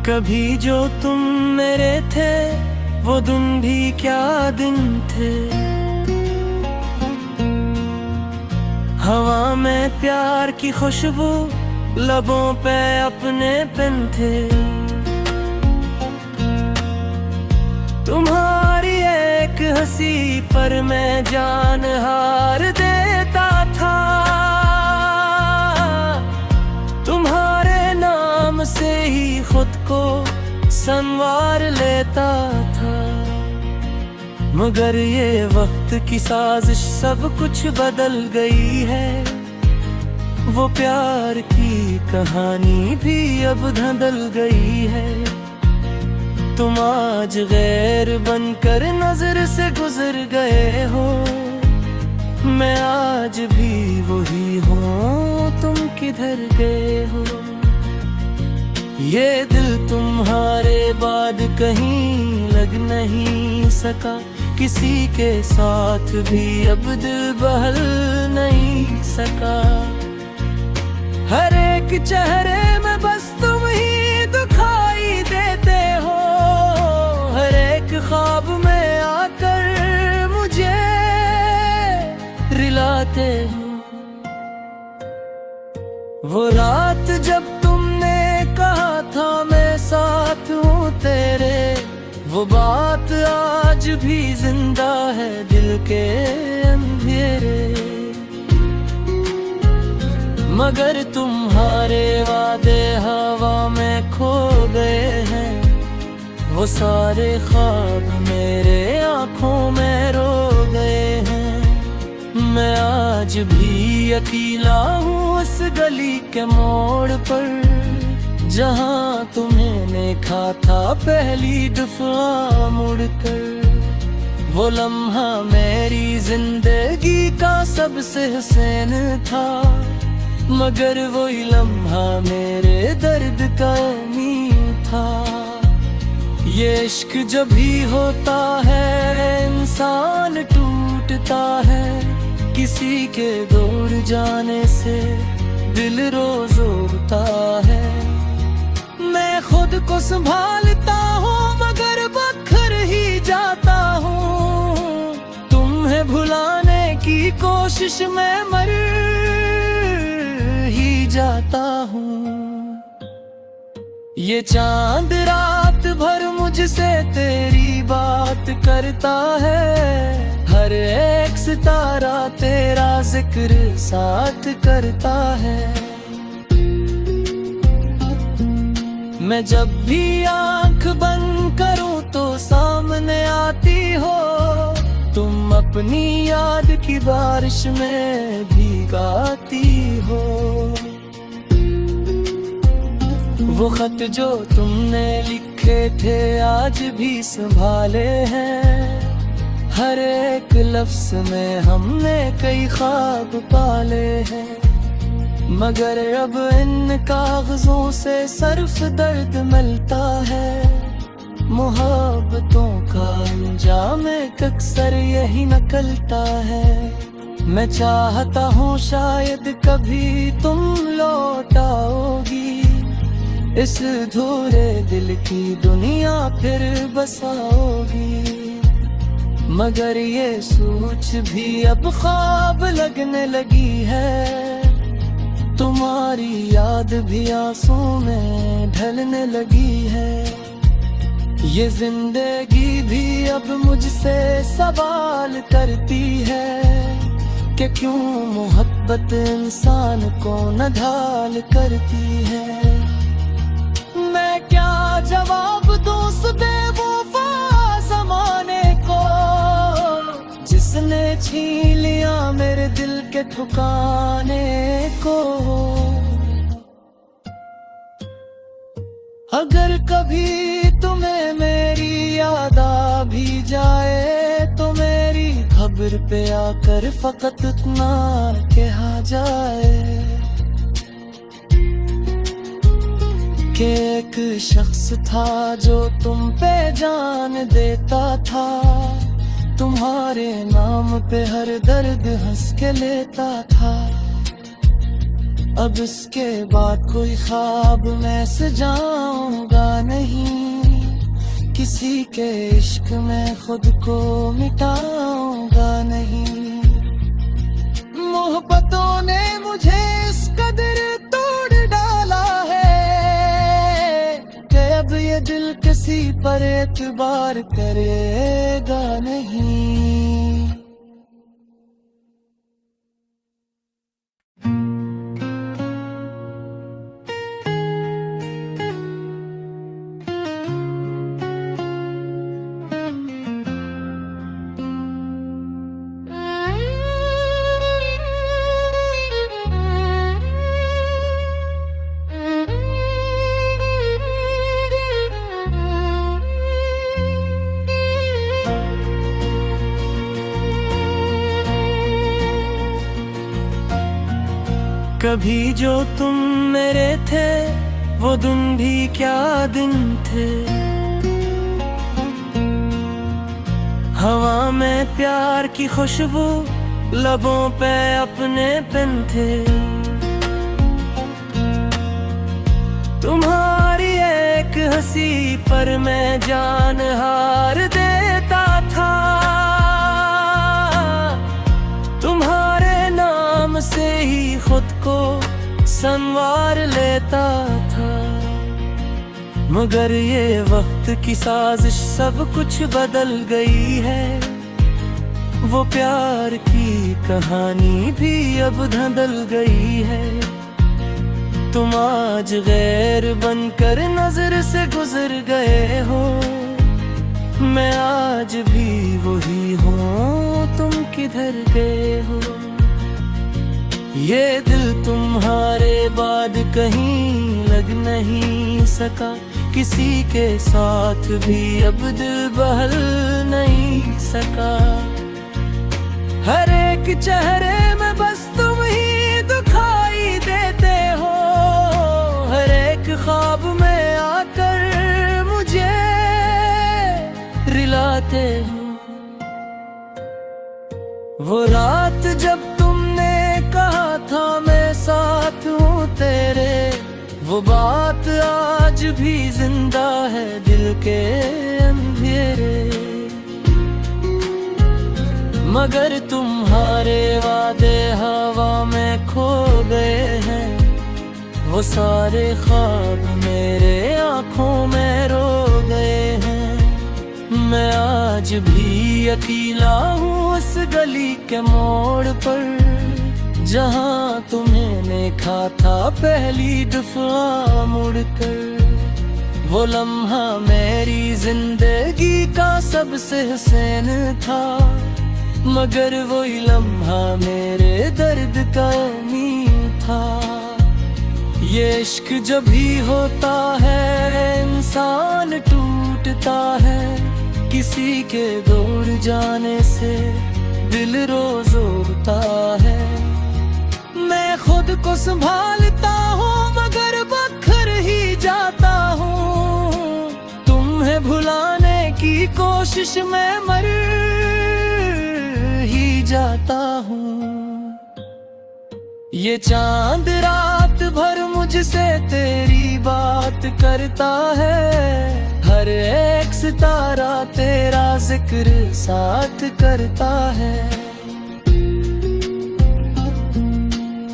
कभी जो तुम मेरे थे वो दिन भी क्या दिन थे। हवा में प्यार की खुशबू, लबों पे अपने पिन थे। तुम्हारी एक हंसी पर मैं जान हार देता था। तुम्हारे नाम से ही खुद को संवार लेता था। मगर ये वक्त की साजिश सब कुछ बदल गई है। वो प्यार की कहानी भी अब धंधल गई है। तुम आज गैर बनकर नजर से गुजर गए हो। मैं आज भी वही हूँ, तुम किधर गए हो। ये दिल तुम्हारे बाद कहीं लग नहीं सका। किसी के साथ भी अब दिल बहल नहीं सका। हर एक चेहरे में बस तुम ही दिखाई देते हो। हर एक ख्वाब में आकर मुझे रिलाते हो। वो रात जब तुमने कहा था मैं साथ हूँ तेरे, वो बात आज भी जिंदा है दिल के अंधेरे। मगर तुम्हारे वादे हवा में खो गए हैं। वो सारे ख्वाब मेरे आँखों में रो गए हैं। मैं आज भी अकेला हूँ उस गली के मोड़ पर, जहाँ तुम्हें देखा था पहली दफा मुड़कर। वो लम्हा मेरी जिंदगी का सबसे हसीन था। मगर वही लम्हा मेरे दर्द का मीम था। ये इश्क जब भी होता है इंसान टूटता है। किसी के दूर जाने से दिल रोज रोता है। मैं खुद को संभालता हूँ मगर बखर ही जाता हूँ। तुम्हें भुलाने की कोशिश में मर ही जाता हूँ। ये चांद रात भर मुझसे तेरी बात करता है। हर एक सितारा तेरा जिक्र साथ करता है। मैं जब भी आंख बंद करूं तो सामने आती हो। तुम अपनी याद की बारिश में भीगाती हो। वो खत जो तुमने लिखे थे आज भी संभाले हैं। हर एक लफ्ज में हमने कई ख्वाब पाले हैं। मगर अब इन कागजों से सिर्फ दर्द मिलता है। मोहब्बतों का अंजाम अक्सर यही निकलता है। मैं चाहता हूँ शायद कभी तुम लौट आओगी। इस अधूरे दिल की दुनिया फिर बसाओगी। मगर ये सोच भी अब ख्वाब लगने लगी है। तुम्हारी याद भी आंसू में ढलने लगी है। ये जिंदगी भी अब मुझसे सवाल करती है कि क्यों मोहब्बत इंसान को नढाल करती है। मैं क्या जवाब दूं उस बेवफा ज़माने को, जिसने छीन लिया मेरे दिल के ठिकाने को। अगर कभी तुम्हें मेरी याद आ भी जाए तो मेरी खबर पे आकर फकत इतना कहा जाए कि एक शख्स था जो तुम पे जान देता था। तुम्हारे नाम पे हर दर्द हंस के लेता था। अब इसके बाद कोई ख्वाब मैं सजाऊंगा नहीं, किसी के इश्क में खुद को मिटाऊंगा नहीं। मोहब्बतों ने मुझे इस कदर तोड़ डाला है कि अब ये दिल किसी पर एतबार करेगा नहीं। कभी जो तुम मेरे थे वो दिन भी क्या दिन थे, हवा में प्यार की खुशबू, लबों पे अपने पिन थे। तुम्हारी एक हंसी पर मैं जान हार देता था, तुम्हारे नाम से ही खुद को संवार लेता था। मगर ये वक्त की साजिश सब कुछ बदल गई है, वो प्यार की कहानी भी अब धंधल गई है। तुम आज गैर बनकर नजर से गुजर गए हो, मैं आज भी वही हूँ, तुम किधर गए हो। ये दिल तुम्हारे बाद कहीं लग नहीं सका, किसी के साथ भी अब दिल बहल नहीं सका। हर एक चेहरे में बस तुम ही दिखाई देते हो, हर एक ख्वाब में आकर मुझे रिलाते हो। वो रात जब तुमने कहा था मैं साथ हूँ तेरे, वो बात आज भी जिंदा है दिल के अंधेरे। मगर तुम्हारे वादे हवा में खो गए हैं, वो सारे ख्वाब मेरे आँखों में रो गए हैं। मैं आज भी अकेला हूँ उस गली के मोड़ पर, जहाँ तुम्हें देखा था पहली दफा मुड़कर। वो लम्हा मेरी जिंदगी का सबसे हसीन था, मगर वही लम्हा मेरे दर्द का मीम था। ये इश्क जब भी होता है इंसान टूटता है, किसी के दूर जाने से दिल रोज रोता है। मैं खुद को संभालता हूँ मगर बखर ही जाता हूँ, तुम्हें भुलाने की कोशिश में मर ही जाता हूँ। ये चांद रात भर मुझसे तेरी बात करता है, हर एक सितारा तेरा जिक्र साथ करता है।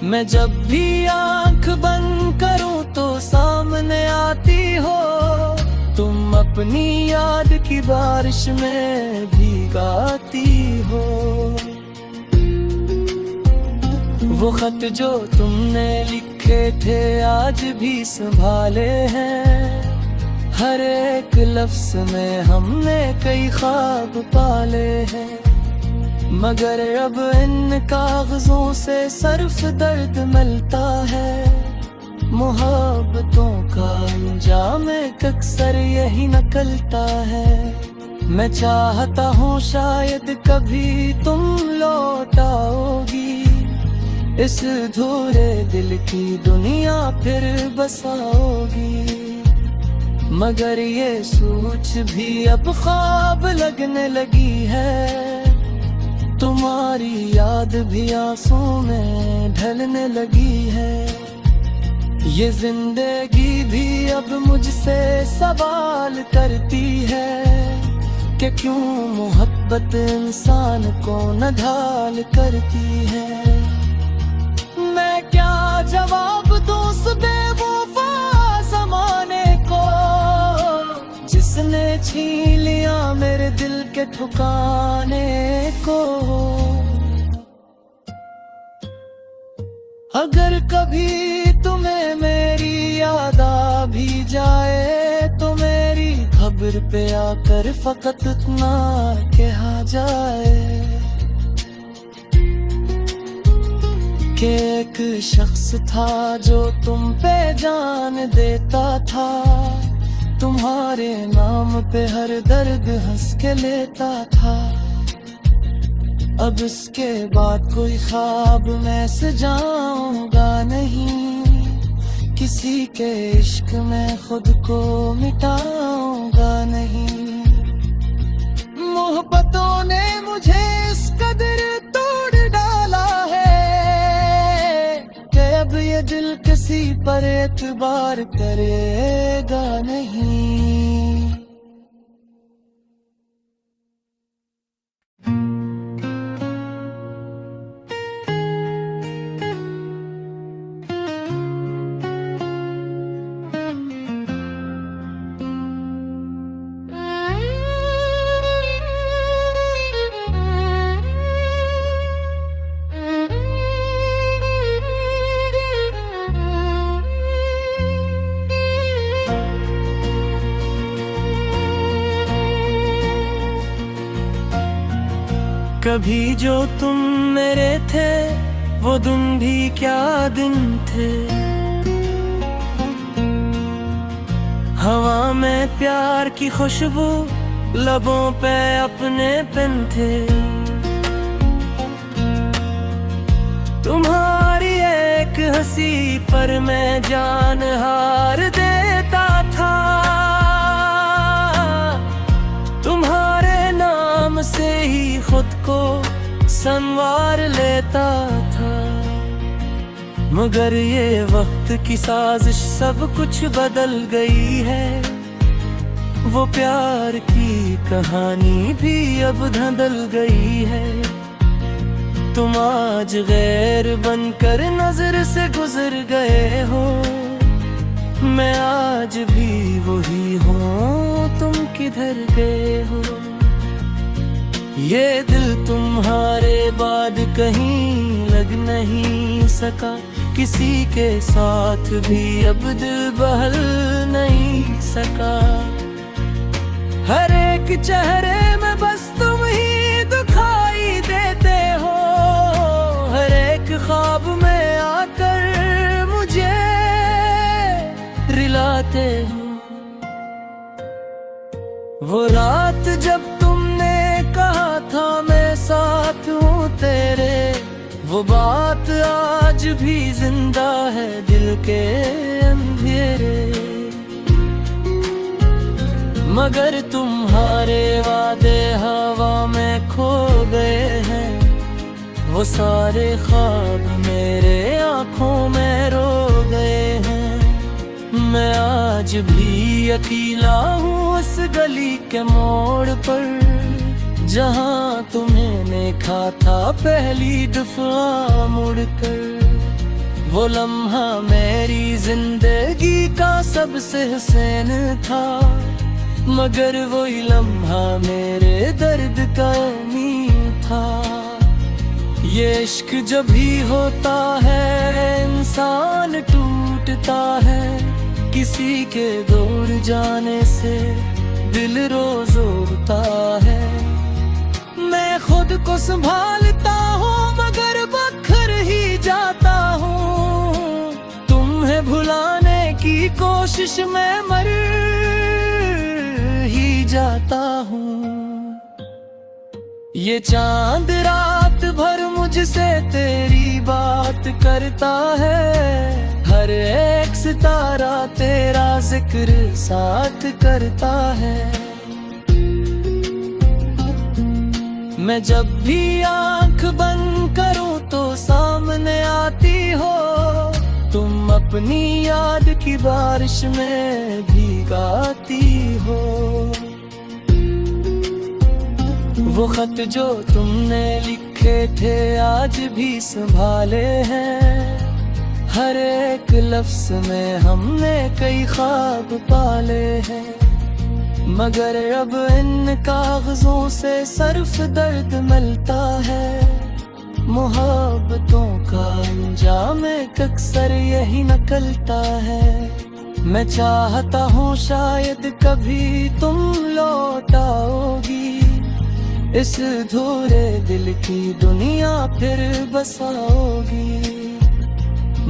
मैं जब भी आंख बंद करूं तो सामने आती हो, तुम अपनी याद की बारिश में भीगाती हो। वो खत जो तुमने लिखे थे आज भी संभाले हैं, हर एक लफ्ज में हमने कई ख्वाब पाले हैं। मगर अब इन कागजों से सिर्फ दर्द मिलता है, मोहब्बतों का अंजाम अक्सर यही निकलता है। मैं चाहता हूँ शायद कभी तुम लौट आओगी, इस धूरे दिल की दुनिया फिर बसाओगी। मगर ये सोच भी अब ख्वाब लगने लगी है, तुम्हारी याद भी आंसू में ढलने लगी है। ये जिंदगी भी अब मुझसे सवाल करती है कि क्यों मोहब्बत इंसान को नढाल करती है। मैं क्या जवाब दूं उस बेवफा ज़माने को, जिसने छीन लिया मेरे दिल के ठिकाने को। अगर कभी तुम्हें मेरी याद आ भी जाए तो मेरी खबर पे आकर फकत इतना कहा जाए कि एक शख्स था जो तुम पे जान देता था, तुम्हारे नाम पे हर दर्द हंस के लेता था। अब इसके बाद कोई ख्वाब मैं सजाऊंगा नहीं, किसी के इश्क में खुद को मिटाऊंगा नहीं। मोहब्बतों ने मुझे इस कदर तोड़ डाला है कि अब ये दिल किसी पर एतबार करेगा नहीं। कभी जो तुम मेरे थे वो दिन भी क्या दिन थे, हवा में प्यार की खुशबू लबों पे अपने पिन थे। तुम्हारी एक हंसी पर मैं जान हार देता था, तुम्हारे नाम से ही खुद को संवार लेता था। मगर ये वक्त की साजिश सब कुछ बदल गई है, वो प्यार की कहानी भी अब धंधल गई है। तुम आज गैर बनकर नजर से गुजर गए हो, मैं आज भी वही हूँ, तुम किधर गए हो। ये दिल तुम्हारे बाद कहीं लग नहीं सका, किसी के साथ भी अब दिल बहल नहीं सका। हर एक चेहरे में बस तुम ही दिखाई देते हो, हर एक ख्वाब में आकर मुझे रिलाते हो। वो रात जब तुमने कहा था मैं साथ हूँ तेरे, वो बात आज भी जिंदा है दिल के अंधेरे। मगर तुम्हारे वादे हवा में खो गए हैं, वो सारे ख्वाब मेरे आँखों में रो गए हैं। मैं आज भी अकेला हूँ उस गली के मोड़ पर, जहाँ तुम्हें देखा था पहली दफा मुड़कर। वो लम्हा मेरी जिंदगी का सबसे हसीन था, मगर वही लम्हा मेरे दर्द का नींव था। ये इश्क जब भी होता है इंसान टूटता है, किसी के दूर जाने से दिल रोज रोता है। मैं खुद को संभालता हूँ मगर बखर ही जाता हूँ, तुम्हें भुलाने की कोशिश में मर ही जाता हूँ। ये चांद रात भर मुझसे तेरी बात करता है, हर एक सितारा तेरा जिक्र साथ करता है। मैं जब भी आंख बंद करूं तो सामने आती हो, तुम अपनी याद की बारिश में भीगाती हो। वो खत जो तुमने लिखे थे आज भी संभाले हैं। हर एक लफ्ज़ में हमने कई ख्वाब पाले हैं, मगर अब इन कागजों से सिर्फ दर्द मिलता है। मोहब्बतों का अंजाम अक्सर यही निकलता है। मैं चाहता हूँ शायद कभी तुम लौट आओगी, इस अधूरे दिल की दुनिया फिर बसाओगी।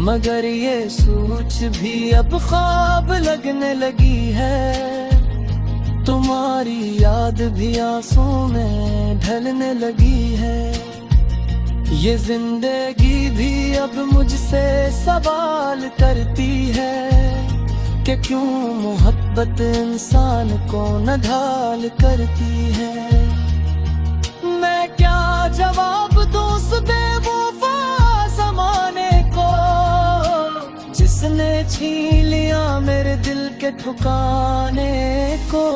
मगर ये सोच भी अब ख्वाब लगने लगी है, तुम्हारी याद भी आंसू में ढलने लगी है। ये जिंदगी भी अब मुझसे सवाल करती है कि क्यों मोहब्बत इंसान को नढाल करती है। मैं क्या जवाब दूं उस बेवफा ज़माने को, जिसने छीन लिया मेरे दिल के ठिकाने को।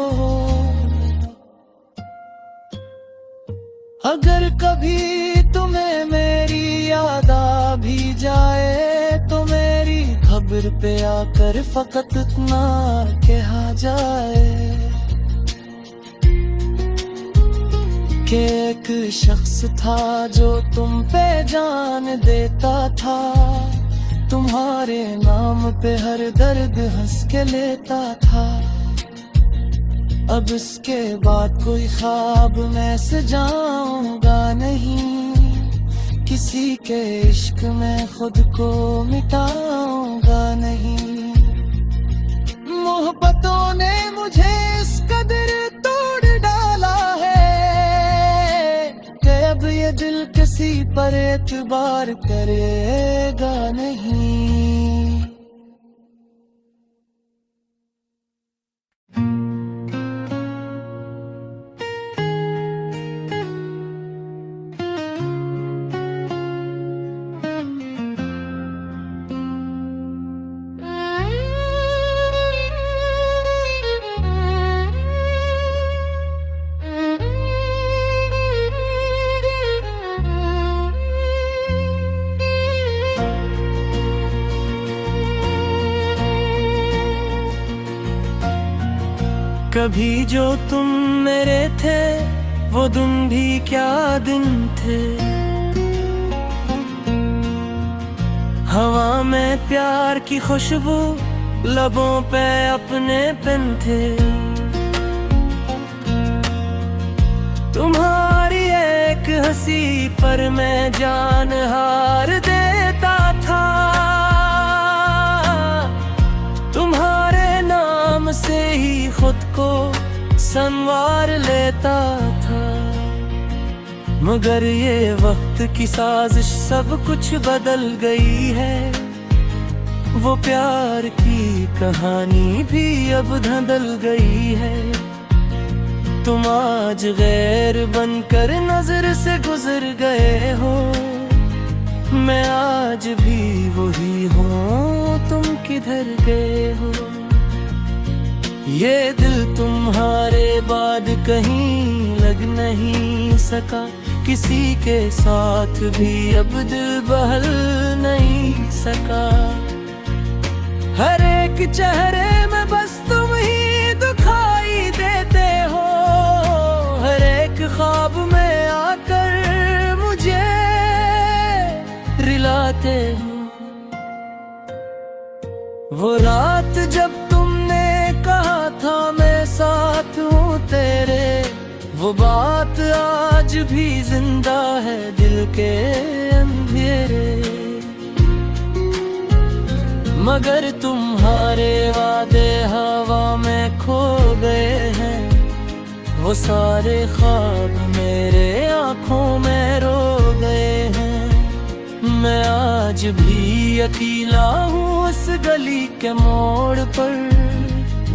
अगर कभी तुम्हें मेरी याद आ भी जाए तो मेरी खबर पे आकर फकत इतना कहा जाए कि एक शख्स था जो तुम पे जान देता था, तुम्हारे नाम पे हर दर्द हंस के लेता था। अब इसके बाद कोई ख्वाब मैं सजाऊंगा नहीं, किसी के इश्क में खुद को मिटाऊंगा नहीं। मोहब्बतों ने मुझे इस कदर तोड़ डाला है कि अब ये दिल किसी पर एतबार करेगा नहीं। कभी जो तुम मेरे थे वो दिन भी क्या दिन थे। हवा में प्यार की खुशबू, लबों पे अपने पिन थे। तुम्हारी एक हंसी पर मैं जान हार देता था, तुम्हारे नाम से ही खुद को संवार लेता था। मगर ये वक्त की साजिश सब कुछ बदल गई है, वो प्यार की कहानी भी अब धंधल गई है। तुम आज गैर बनकर नजर से गुजर गए हो, मैं आज भी वही हूँ, तुम किधर गए हो। ये दिल तुम्हारे बाद कहीं लग नहीं सका, किसी के साथ भी अब दिल बहल नहीं सका। हर एक चेहरे में बस तुम ही दिखाई देते हो, हर एक ख्वाब में आकर मुझे रिलाते हो। वो रात जब कहा था मैं साथ हूँ तेरे, वो बात आज भी जिंदा है दिल के अंधेरे। मगर तुम्हारे वादे हवा में खो गए हैं, वो सारे ख्वाब मेरे आँखों में रो गए हैं। मैं आज भी अकेला हूँ उस गली के मोड़ पर,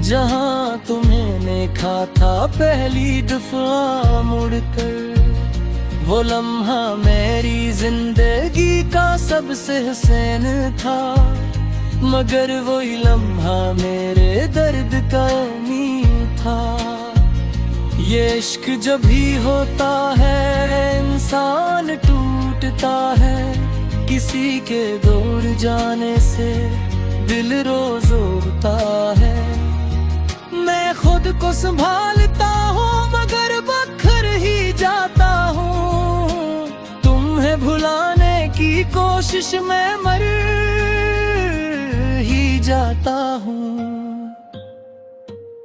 जहाँ तुम्हें देखा था पहली दफा मुड़कर। वो लम्हा मेरी जिंदगी का सबसे हसीन था, मगर वही लम्हा मेरे दर्द का उम्मीद था। ये इश्क जब भी होता है इंसान टूटता है, किसी के दूर जाने से दिल रोज रोता है। मैं खुद को संभालता हूँ मगर बखर ही जाता हूँ, तुम्हें भुलाने की कोशिश में मर ही जाता हूँ।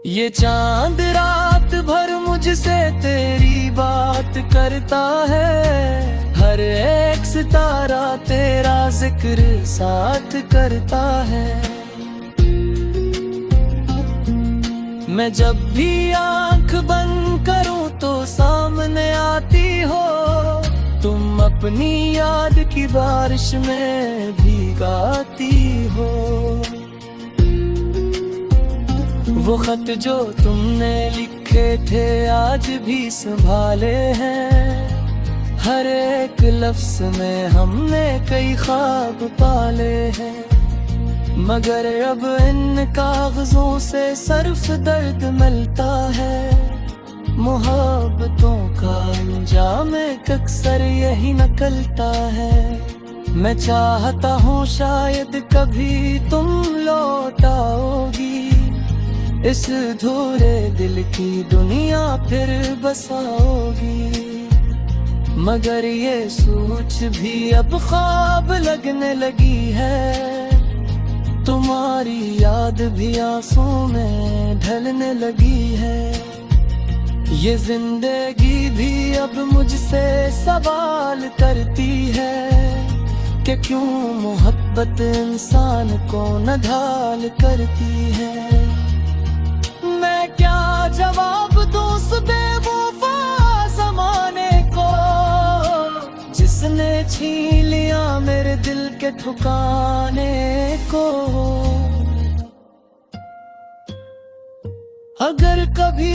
ये चांद रात भर मुझसे तेरी बात करता है, हर एक सितारा तेरा जिक्र साथ करता है। मैं जब भी आंख बंद करूं तो सामने आती हो, तुम अपनी याद की बारिश में भीगाती हो। वो खत जो तुमने लिखे थे आज भी संभाले हैं, हर एक लफ्ज में हमने कई ख्वाब पाले हैं। मगर अब इन कागजों से सिर्फ दर्द मिलता है, मोहब्बतों का अंजाम अक्सर यही निकलता है। मैं चाहता हूँ शायद कभी तुम लौट आओगी, इस अधूरे दिल की दुनिया फिर बसाओगी। मगर ये सोच भी अब ख्वाब लगने लगी है, तुम्हारी याद भी आंसू में ढलने लगी है। ये जिंदगी भी अब मुझसे सवाल करती है कि क्यों मोहब्बत इंसान को नढाल करती है। मैं क्या जवाब दूं उस बेवफा ज़माने को, जिसने छीन लिया मेरे दिल के ठिकाने को। अगर कभी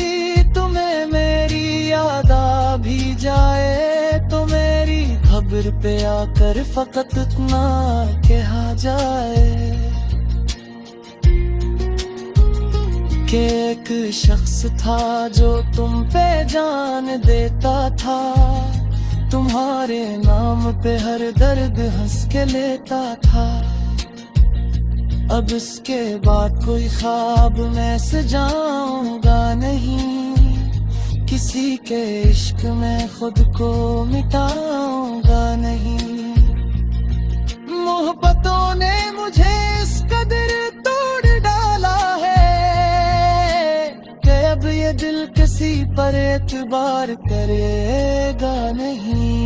तुम्हें मेरी याद आ भी जाए तो मेरी खबर पे आकर फकत इतना कहा जाए कि एक शख्स था जो तुम पे जान देता था, तुम्हारे नाम पे हर दर्द हंस के लेता था। अब इसके बाद कोई ख्वाब मैं सजाऊंगा नहीं, किसी के इश्क में खुद को मिटाऊंगा नहीं। मोहब्बतों ने मुझे इस कदर तोड़ डाला है कि अब ये दिल किसी पर एतबार करेगा नहीं।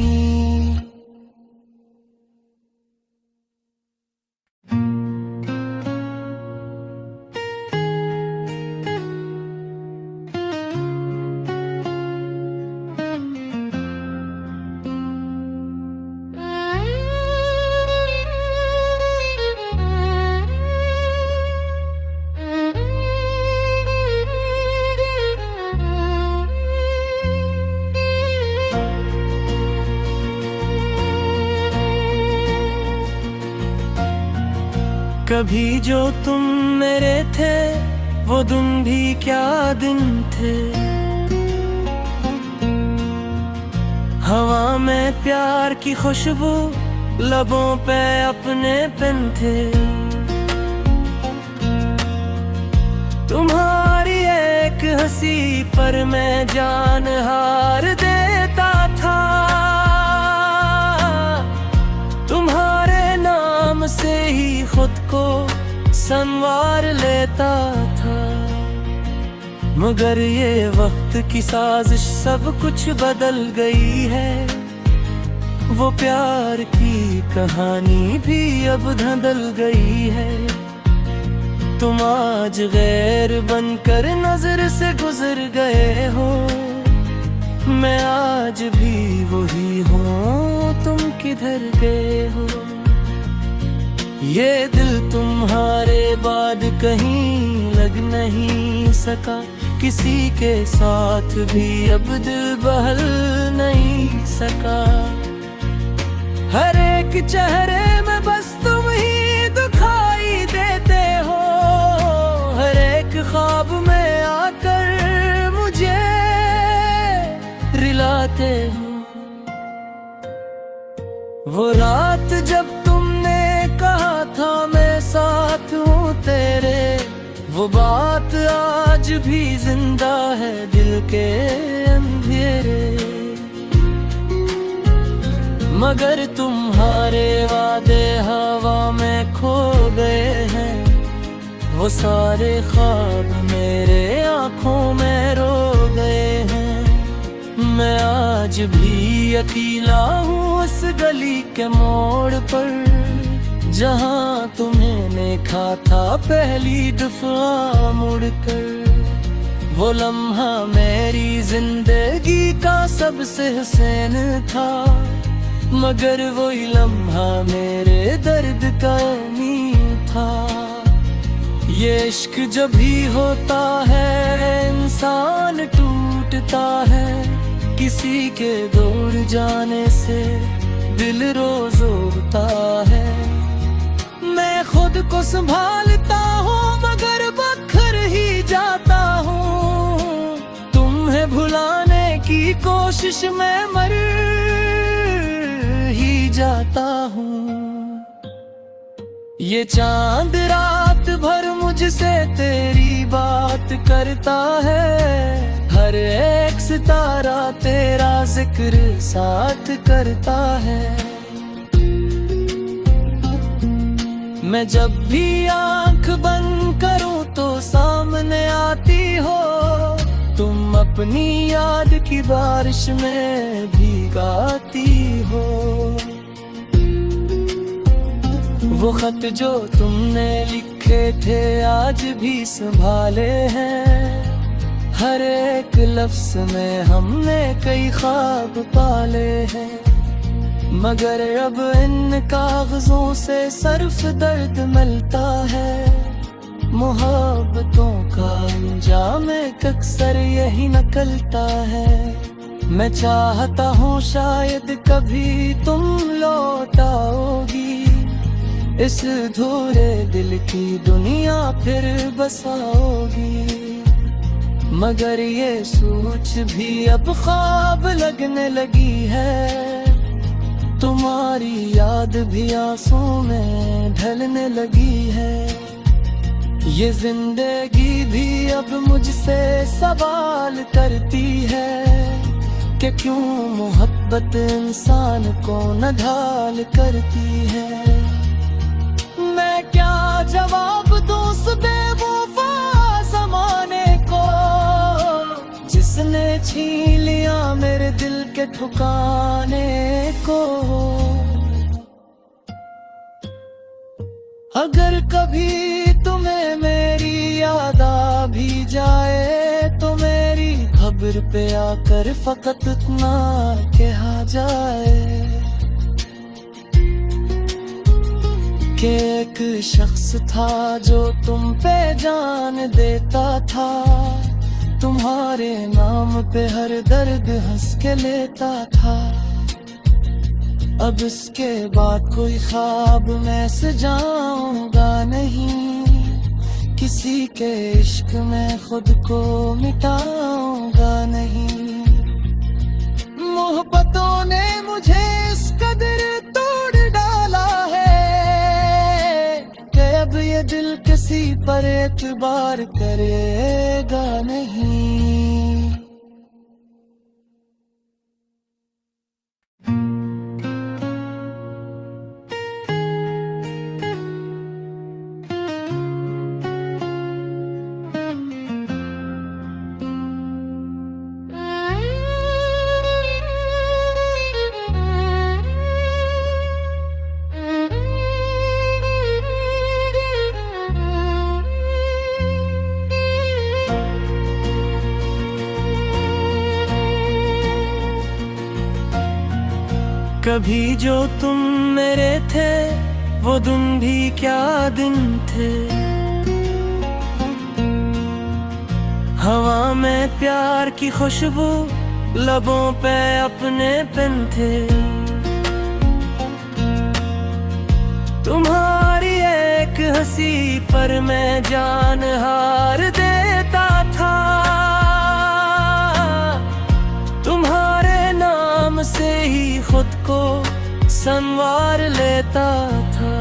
कभी जो तुम मेरे थे वो दिन भी क्या दिन थे, हवा में प्यार की खुशबू लबों पे अपने पिन थे। तुम्हारी एक हंसी पर मैं जान हार देता था, तुम्हारे नाम से ही खुद को संवार लेता था। मगर ये वक्त की साजिश सब कुछ बदल गई है, वो प्यार की कहानी भी अब धंधल गई है। तुम आज गैर बनकर नजर से गुजर गए हो, मैं आज भी वही हूँ, तुम किधर गए हो। ये दिल तुम्हारे बाद कहीं लग नहीं सका, किसी के साथ भी अब दिल बहल नहीं सका। हर एक चेहरे में बस तुम ही दिखाई दे चाहते हो। वो रात जब तुमने कहा था मैं साथ हूँ तेरे, वो बात आज भी जिंदा है दिल के अंधेरे। मगर तुम्हारे वादे हवा में खो गए हैं, वो सारे ख्वाब मेरे आँखों में रो गए हैं। मैं आज भी अकेला हूँ उस गली के मोड़ पर, जहाँ तुम्हें देखा था पहली दफा मुड़कर। वो लम्हा मेरी जिंदगी का सबसे हसीन था, मगर वही लम्हा मेरे दर्द का नींव था। ये इश्क जब भी होता है इंसान टूटता है, किसी के दूर जाने से दिल रोज रोता है। मैं खुद को संभालता हूँ मगर बखर ही जाता हूँ, तुम्हें भुलाने की कोशिश में मर ही जाता हूँ। ये चांद रात भर मुझसे तेरी बात करता है, हर एक सितारा तेरा जिक्र साथ करता है। मैं जब भी आंख बंद करूं तो सामने आती हो, तुम अपनी याद की बारिश में भीगाती हो। वो खत जो तुमने लिखे थे आज भी संभाले हैं, हर एक लफ्ज़ में हमने कई ख्वाब पाले हैं। मगर अब इन कागजों से सिर्फ दर्द मिलता है, मोहब्बतों का अंजाम अक्सर यही निकलता है। मैं चाहता हूँ शायद कभी तुम लौट आओगी, इस धूरे दिल की दुनिया फिर बसाओगी। मगर ये सोच भी अब ख्वाब लगने लगी है, तुम्हारी याद भी आंसू में ढलने लगी है। ये जिंदगी भी अब मुझसे सवाल करती है कि क्यों मोहब्बत इंसान को नढाल करती है। मैं क्या जवाब दूं उस बेवफा ज़माने को, जिसने छीन लिया मेरे दिल के ठिकाने को। अगर कभी तुम्हें मेरी याद आ भी जाए तो मेरी खबर पे आकर फकत इतना कहा जाए कि एक शख्स था जो तुम पे जान देता था, तुम्हारे नाम पे हर दर्द हंस के लेता था। अब इसके बाद कोई ख्वाब मैं सजाऊंगा नहीं, किसी के इश्क में खुद को मिटाऊंगा नहीं। मोहब्बतों ने मुझे इस कदर तोड़ डाला है कि अब ये दिल किसी पर एतबार करेगा नहीं। कभी जो तुम मेरे थे वो दिन भी क्या दिन थे, हवा में प्यार की खुशबू लबों पे अपने पिन थे। तुम्हारी एक हंसी पर मैं जान हार देता था, तुम्हारे संवार लेता था।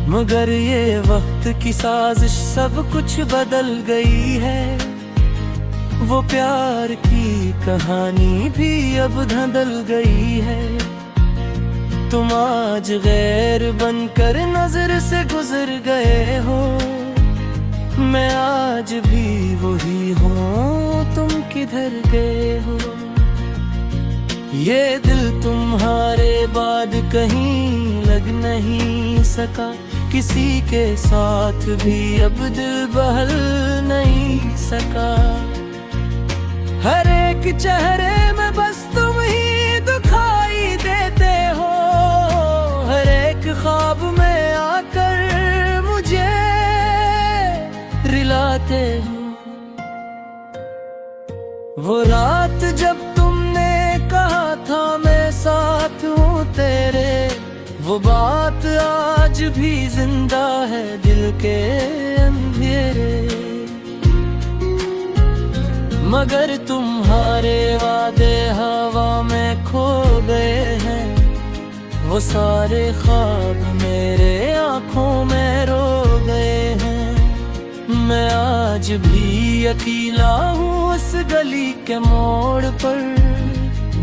मगर ये वक्त की साजिश सब कुछ बदल गई है। वो प्यार की कहानी भी अब धंधल गई है। तुम आज गैर बनकर नजर से गुजर गए हो, मैं आज भी वही हूँ, तुम किधर गए हो। ये दिल तुम्हारे बाद कहीं लग नहीं सका, किसी के साथ भी अब दिल बहल नहीं सका। हर एक चेहरे में बस तुम ही दिखाई देते हो, हर एक ख्वाब में आकर मुझे रिलाते हो। वो रात जब तुमने कहा था मैं साथ हूँ तेरे, वो बात आज भी जिंदा है दिल के अंधेरे। मगर तुम्हारे वादे हवा में खो गए हैं, वो सारे ख्वाब मेरे आँखों में रो गए हैं। मैं आज भी अकेला हूँ उस गली के मोड़ पर,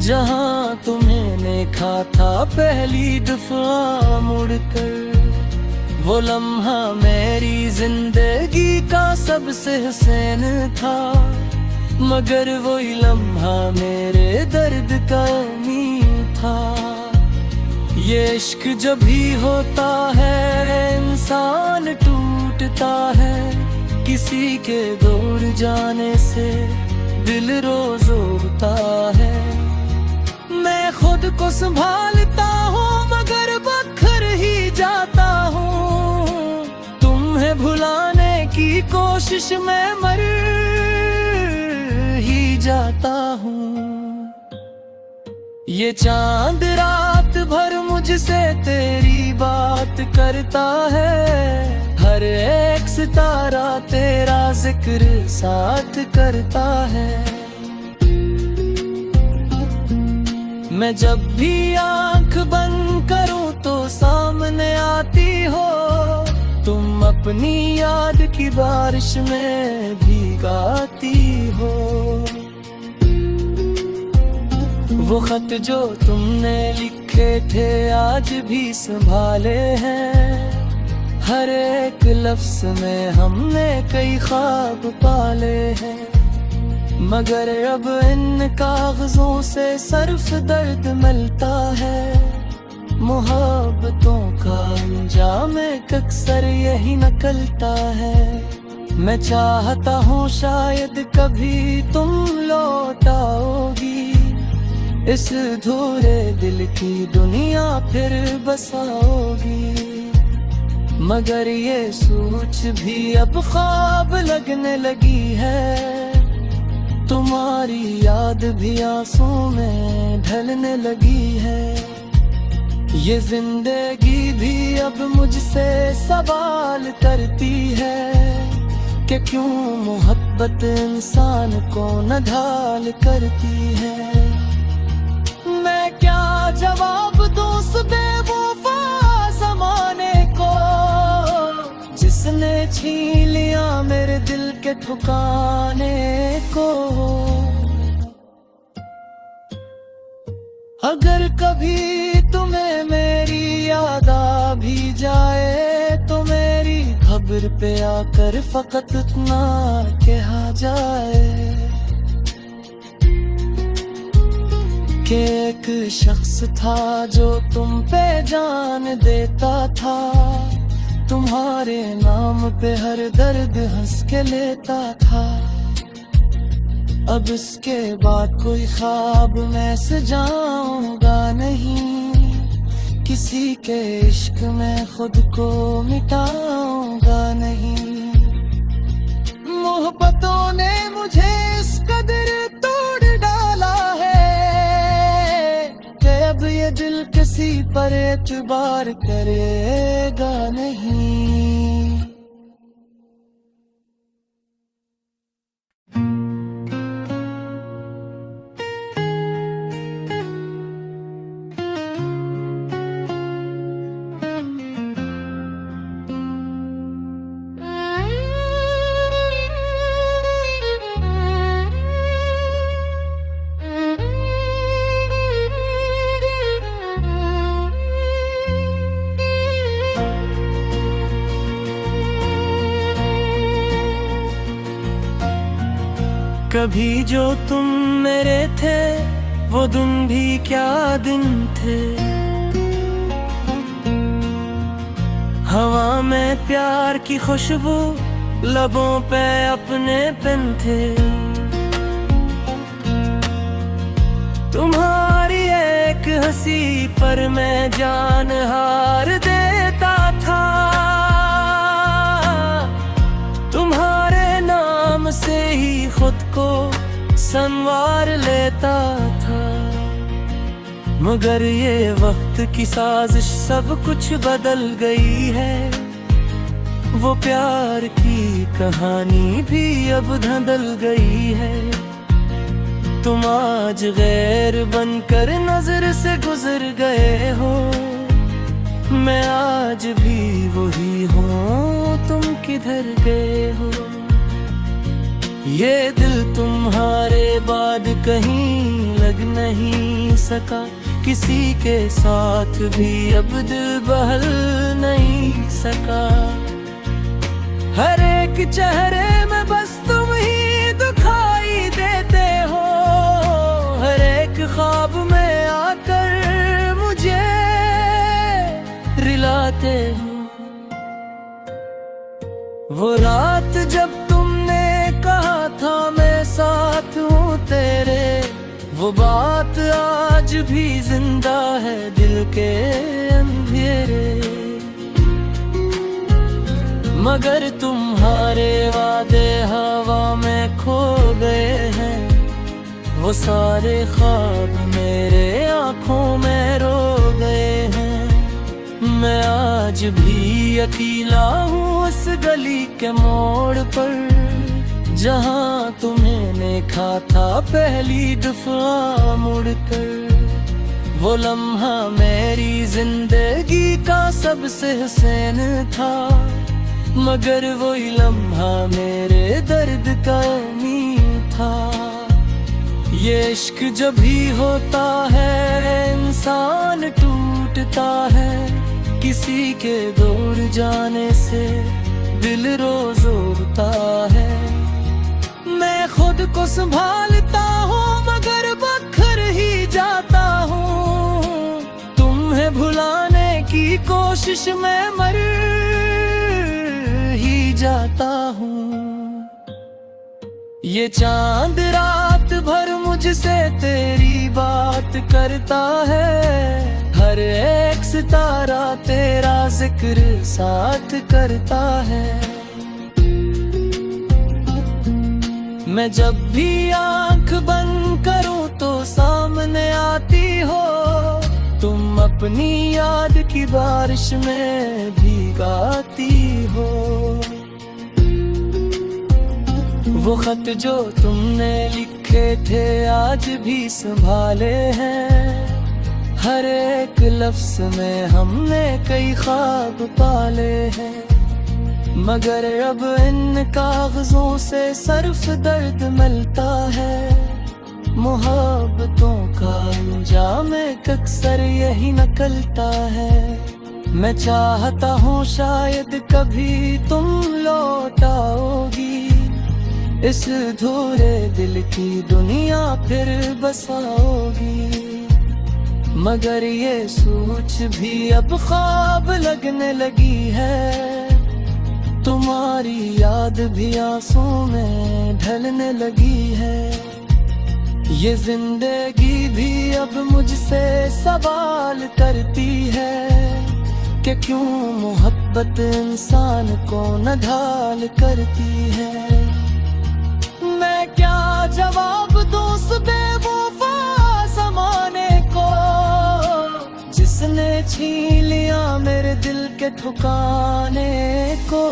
जहाँ तुम्हें देखा था पहली दफा मुड़कर। वो लम्हा मेरी जिंदगी का सबसे हसीन था, मगर वही लम्हा मेरे दर्द का नींव था। ये इश्क जब भी होता है इंसान टूटता है, किसी के दूर जाने से दिल रोज रोता है। मैं खुद को संभालता हूँ मगर बखर ही जाता हूँ, तुम्हें भुलाने की कोशिश में मर ही जाता हूँ। ये चांद रात भर मुझसे तेरी बात करता है, हर एक सितारा तेरा जिक्र साथ करता है। मैं जब भी आंख बंद करूं तो सामने आती हो, तुम अपनी याद की बारिश में भीगाती हो। वो खत जो तुमने लिखे थे आज भी संभाले हैं, हर एक लफ्ज में हमने कई ख्वाब पाले हैं। मगर अब इन कागजों से सिर्फ दर्द मिलता है, मोहब्बतों का अंजाम अक्सर यही निकलता है। मैं चाहता हूँ शायद कभी तुम लौट आओगी, इस अधूरे दिल की दुनिया फिर बसाओगी। मगर ये सोच भी अब ख्वाब लगने लगी है, तुम्हारी याद भी आंसू में ढलने लगी है। ये जिंदगी भी अब मुझसे सवाल करती है कि क्यों मोहब्बत इंसान को न ढाल करती है। मैं क्या जवाब दूं उस बेवफा ज़माने को, जिसने छीन लिया मेरे दिल के ठिकाने को। अगर कभी तुम्हें मेरी याद आ भी जाए तो मेरी खबर पे आकर फकत इतना कहा जाए कि एक शख्स था जो तुम पे जान देता था, तुम्हारे नाम पे हर दर्द हंस के लेता था। अब इसके बाद कोई ख्वाब मैं सजाऊंगा नहीं, किसी के इश्क में खुद को मिटाऊंगा नहीं। मोहब्बतों ने मुझे इस कदर तोड़ डाला है कि अब ये दिल किसी पर एतबार करेगा नहीं। कभी जो तुम मेरे थे वो दिन भी क्या दिन थे। हवा में प्यार की खुशबू, लबों पे अपने पेन थे। तुम्हारी एक हंसी पर मैं जान हार देता था। तुम्हारे नाम से ही खुद को संवार लेता था। मगर ये वक्त की साजिश सब कुछ बदल गई है। वो प्यार की कहानी भी अब धंधल गई है। तुम आज गैर बनकर नजर से गुजर गए हो। मैं आज भी वही हूँ, तुम किधर गए हो। ये दिल तुम्हारे बाद कहीं लग नहीं सका। किसी के साथ भी अब दिल बहल नहीं सका। हर एक चेहरे में बस तुम ही दिखाई देते हो। हर एक ख्वाब में आकर मुझे रिलाते हो। वो रात जब तुमने कहा था मैं साथ हूँ तेरे, वो बात आज भी जिंदा है दिल के अंधेरे। मगर तुम्हारे वादे हवा में खो गए हैं। वो सारे ख्वाब मेरे आँखों में रो गए हैं। मैं आज भी अकेला हूँ उस गली के मोड़ पर, जहाँ तुम्हें देखा था पहली दफा मुड़कर। वो लम्हा मेरी जिंदगी का सबसे हसीन था। मगर वही लम्हा मेरे दर्द का नीम था। ये इश्क जब भी होता है इंसान टूटता है। किसी के दूर जाने से दिल रोज रोता है। मैं खुद को संभालता हूँ मगर बखर ही जाता हूँ। तुम्हें भुलाने की कोशिश में मर ही जाता हूँ। ये चांद रात भर मुझसे तेरी बात करता है। हर एक सितारा तेरा जिक्र साथ करता है। मैं जब भी आंख बंद करूं तो सामने आती हो। तुम अपनी याद की बारिश में भीगाती हो। वो खत जो तुमने लिखे थे आज भी संभाले हैं। हर एक लफ्ज में हमने कई ख्वाब पाले हैं। मगर अब इन कागजों से सिर्फ दर्द मिलता है। मोहब्बतों का अंजाम अक्सर यही निकलता है। मैं चाहता हूँ शायद कभी तुम लौट आओगी। इस धूरे दिल की दुनिया फिर बसाओगी। मगर ये सोच भी अब ख्वाब लगने लगी है। तुम्हारी याद भी आंसू में ढलने लगी है। ये जिंदगी भी अब मुझसे सवाल करती है कि क्यों मोहब्बत इंसान को नढाल करती है। मैं क्या जवाब दूं उस बेवफा ज़माने को, जिसने छीन लिया मेरे दिल के ठिकाने को।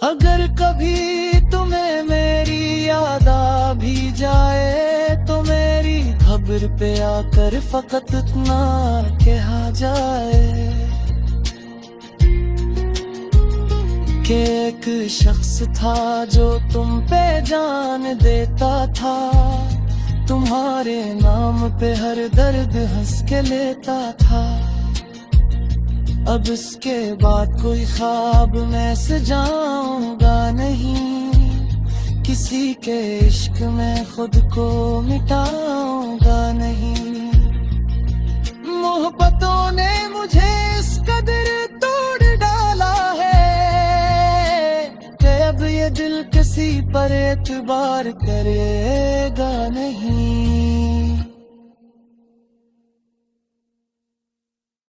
अगर कभी तुम्हें मेरी याद आ भी जाए तो मेरी खबर पे आकर फकत इतना कहा जाए कि एक शख्स था जो तुम पे जान देता था। तुम्हारे नाम पे हर दर्द हंस के लेता था। अब इसके बाद कोई ख्वाब मैं सजाऊंगा नहीं। किसी के इश्क में खुद को मिटाऊंगा नहीं। मोहब्बतों ने मुझे इस कदर तोड़ डाला है कि अब ये दिल किसी पर एतबार करेगा नहीं।